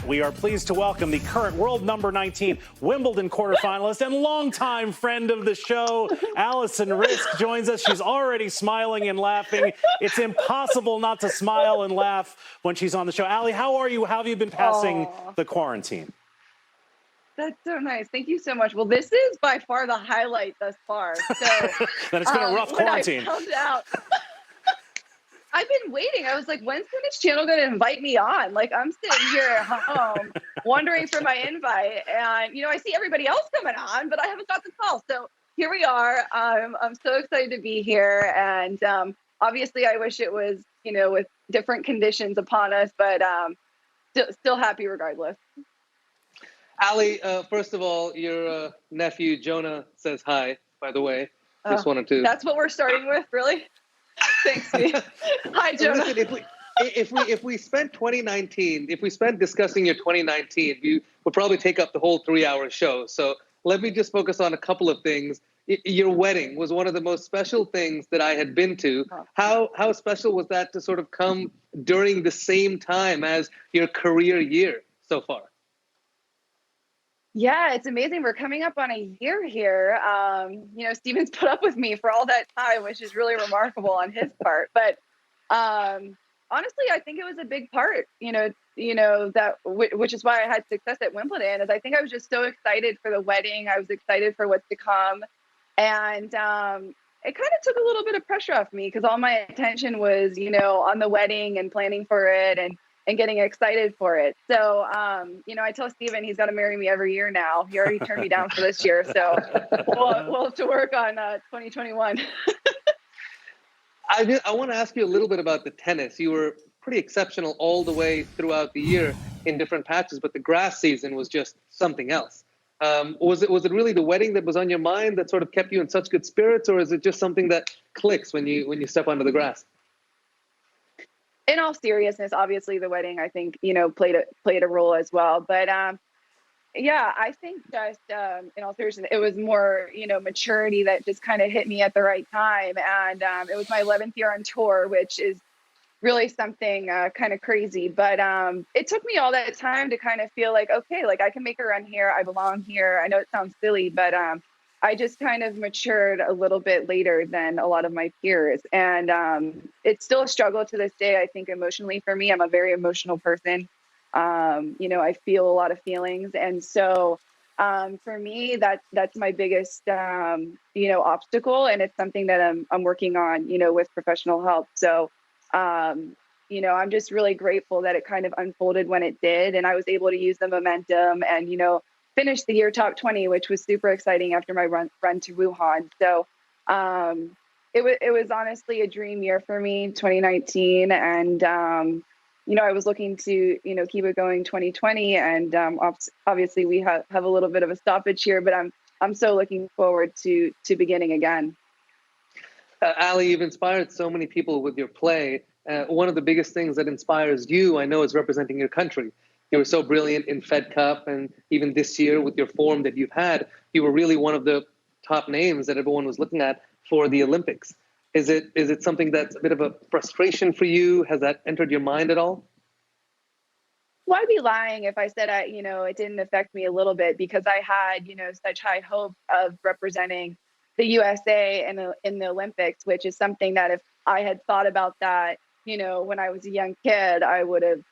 we are pleased to welcome the current world number 19 Wimbledon quarterfinalist and longtime friend of the show, Alison Riske, joins us. She's already smiling and laughing. It's impossible not to smile and laugh when she's on the show. Allie, how are you? How have you been passing the quarantine? That's so nice. Thank you so much. Well, this is by far the highlight thus far. So then it's been a rough quarantine. When I found out, I've been waiting. I was like, when's this channel going to invite me on? Like, I'm sitting here at home wondering for my invite. And, you know, I see everybody else coming on, but I haven't got the call. So here we are. I'm so excited to be here. And obviously, I wish it was, you know, with different conditions upon us, but still happy regardless. Allie, first of all, your nephew, Jonah, says hi, by the way. Just wanted to... That's what we're starting with, really? Thanks, Steve. Hi, Jonah. Listen, if we spent 2019, if we spent discussing your 2019, we would probably take up the whole 3-hour show. So let me just focus on a couple of things. Your wedding was one of the most special things that I had been to. How special was that to sort of come during the same time as your career year so far? Yeah, it's amazing. We're coming up on a year here. You know, Steven's put up with me for all that time, which is really remarkable on his part. But honestly, I think it was a big part, you know, that which is why I had success at Wimbledon, is I think I was just so excited for the wedding. I was excited for what's to come. And it kind of took a little bit of pressure off me because all my attention was, you know, on the wedding and planning for it and getting excited for it. So, you know, I tell Steven he's got to marry me every year now. He already turned me down for this year. So we'll have to work on 2021. I want to ask you a little bit about the tennis. You were pretty exceptional all the way throughout the year in different patches, but the grass season was just something else. Was it really the wedding that was on your mind that sort of kept you in such good spirits, or is it just something that clicks when you step onto the grass? In all seriousness, obviously the wedding, I think, you know, played a role as well. But yeah, I think just in all seriousness, it was more, you know, maturity that just kind of hit me at the right time. And it was my 11th year on tour, which is really something kind of crazy. But it took me all that time to kind of feel like, okay, like I can make a run here. I belong here. I know it sounds silly, but I just kind of matured a little bit later than a lot of my peers. And it's still a struggle to this day, I think, emotionally for me. I'm a very emotional person. You know, I feel a lot of feelings. And so for me, that's my biggest, you know, obstacle. And it's something that I'm working on, you know, with professional help. So, you know, I'm just really grateful that it kind of unfolded when it did. And I was able to use the momentum and, you know, finished the year top 20, which was super exciting after my run to Wuhan. So it was honestly a dream year for me, 2019. And, you know, I was looking to, you know, keep it going 2020. And obviously we have a little bit of a stoppage here, but I'm so looking forward to beginning again. Allie, you've inspired so many people with your play. One of the biggest things that inspires you, I know, is representing your country. You were so brilliant in Fed Cup, and even this year with your form that you've had, you were really one of the top names that everyone was looking at for the Olympics. Is it something that's a bit of a frustration for you? Has that entered your mind at all? Well, I'd be lying if I said you know, it didn't affect me a little bit, because I had, you know, such high hopes of representing the USA in the Olympics, which is something that if I had thought about that, you know, when I was a young kid, I would have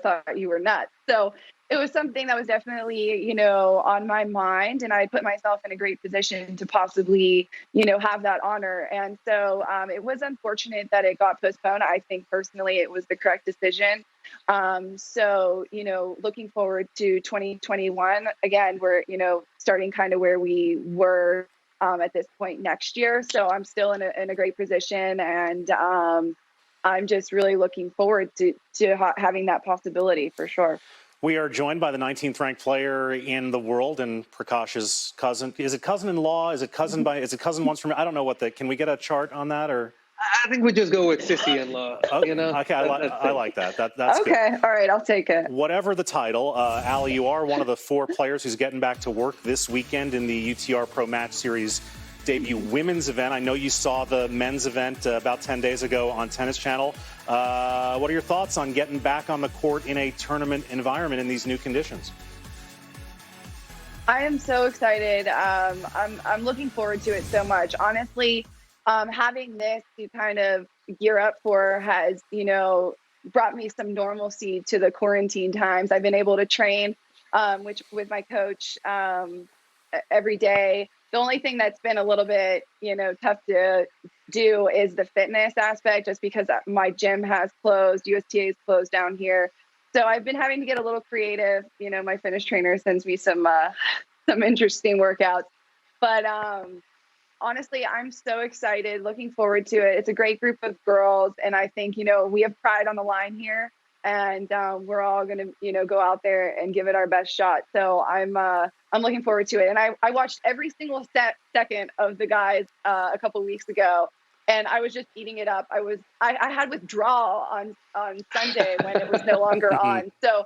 thought you were nuts. So it was something that was definitely, you know, on my mind, and I put myself in a great position to possibly, you know, have that honor. And so it was unfortunate that it got postponed. I think personally it was the correct decision. So, you know, looking forward to 2021, again, we're, you know, starting kind of where we were at this point next year. So I'm still in a great position, and I'm just really looking forward to having that possibility for sure. We are joined by the 19th ranked player in the world and Prakash's cousin. Is it cousin-in-law? Is it cousin once from? I don't know what can we get a chart on that, or? I think we just go with sissy-in-law. Oh, you know. Okay, I like that. That's okay. Good. All right, I'll take it. Whatever the title, Allie, you are one of the 4 players who's getting back to work this weekend in the UTR Pro Match Series debut women's event. I know you saw the men's event about 10 days ago on Tennis Channel. What are your thoughts on getting back on the court in a tournament environment in these new conditions? I am so excited. I'm looking forward to it so much. Honestly, having this to kind of gear up for has, brought me some normalcy to the quarantine times. I've been able to train with my coach every day. The only thing that's been a little bit, tough to do is the fitness aspect, just because my gym has closed, USTA is closed down here. So I've been having to get a little creative. My fitness trainer sends me some interesting workouts. But honestly, I'm so excited, looking forward to it. It's a great group of girls, and I think, we have pride on the line here, and we're all going to, go out there and give it our best shot. So I'm looking forward to it. And I watched every single second of the guys a couple of weeks ago, and I was just eating it up. I had withdrawal on Sunday when it was no longer on. So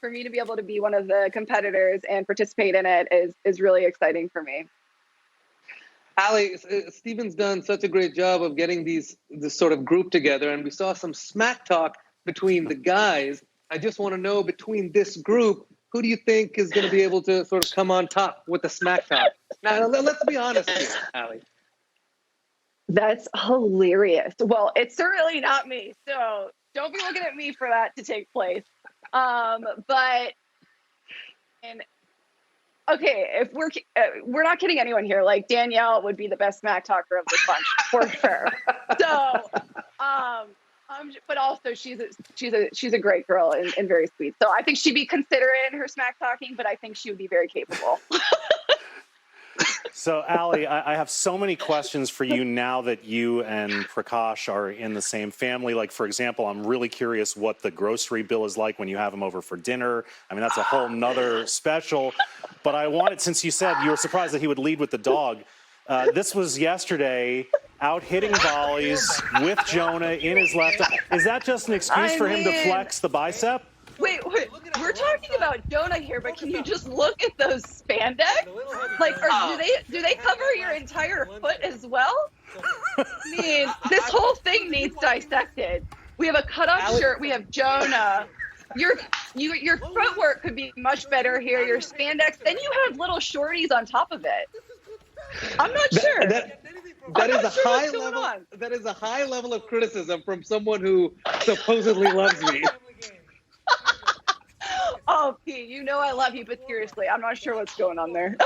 for me to be able to be one of the competitors and participate in it is really exciting for me. Ali, Steven's done such a great job of getting this sort of group together, and we saw some smack talk between the guys. I just want to know, between this group, who do you think is going to be able to sort of come on top with the smack talk? Now, let's be honest here, Ali. That's hilarious. Well, it's certainly not me, so don't be looking at me for that to take place. Okay, if we're not kidding anyone here, like Danielle would be the best smack talker of the bunch for sure. So, but also she's a great girl and very sweet. So I think she'd be considerate in her smack talking, but I think she would be very capable. So, Ali, I have so many questions for you now that you and Prakash are in the same family. Like, for example, I'm really curious what the grocery bill is like when you have him over for dinner. I mean, that's a whole nother special. But I wanted, since you said you were surprised that he would lead with the dog, this was yesterday, out hitting volleys with Jonah in his left. Is that just an excuse for him to flex the bicep? Wait, we're talking about Jonah here, but can you just look at those spandex? Like, do they cover your entire foot as well? I mean, this whole thing needs dissected. We have a cutoff shirt. We have Jonah. Your footwork could be much better here. Your spandex. Then you have little shorties on top of it. I'm not sure. That is a high level of criticism from someone who supposedly loves me. Oh, Pete, I love you, but seriously, I'm not sure what's going on there.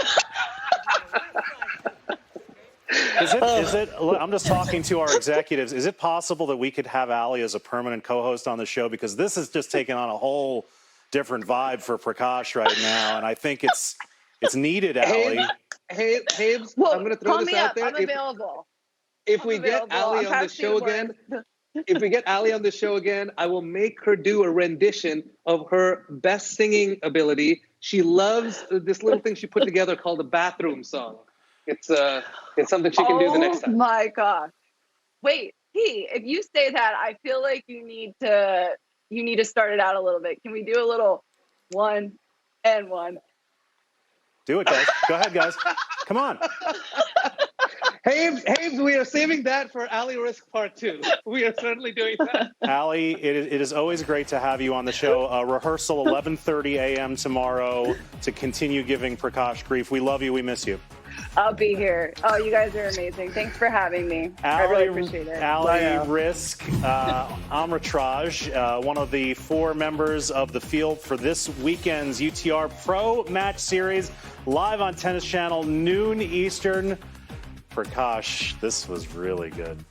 Is it? I'm just talking to our executives. Is it possible that we could have Ali as a permanent co-host on the show? Because this is just taking on a whole different vibe for Prakash right now, and I think it's needed, Ali. Habes, well, I'm going to throw this out there. I'm available. If we get Ali on the show again, I will make her do a rendition of her best singing ability. She loves this little thing she put together called the bathroom song. It's something she can do the next time. Oh my gosh! Wait, P, if you say that, I feel like you need to start it out a little bit. Can we do a little 1 and 1? Do it, guys. Go ahead, guys. Come on. Habes, we are saving that for Ali Riske Part 2. We are certainly doing that. Ali, it is always great to have you on the show. Rehearsal 11:30 a.m. tomorrow to continue giving Prakash grief. We love you. We miss you. I'll be here. Oh, you guys are amazing. Thanks for having me. I really appreciate it. Ali Riske, Amritraj, one of the 4 members of the field for this weekend's UTR Pro Match Series, live on Tennis Channel, noon Eastern. Prakash, this was really good.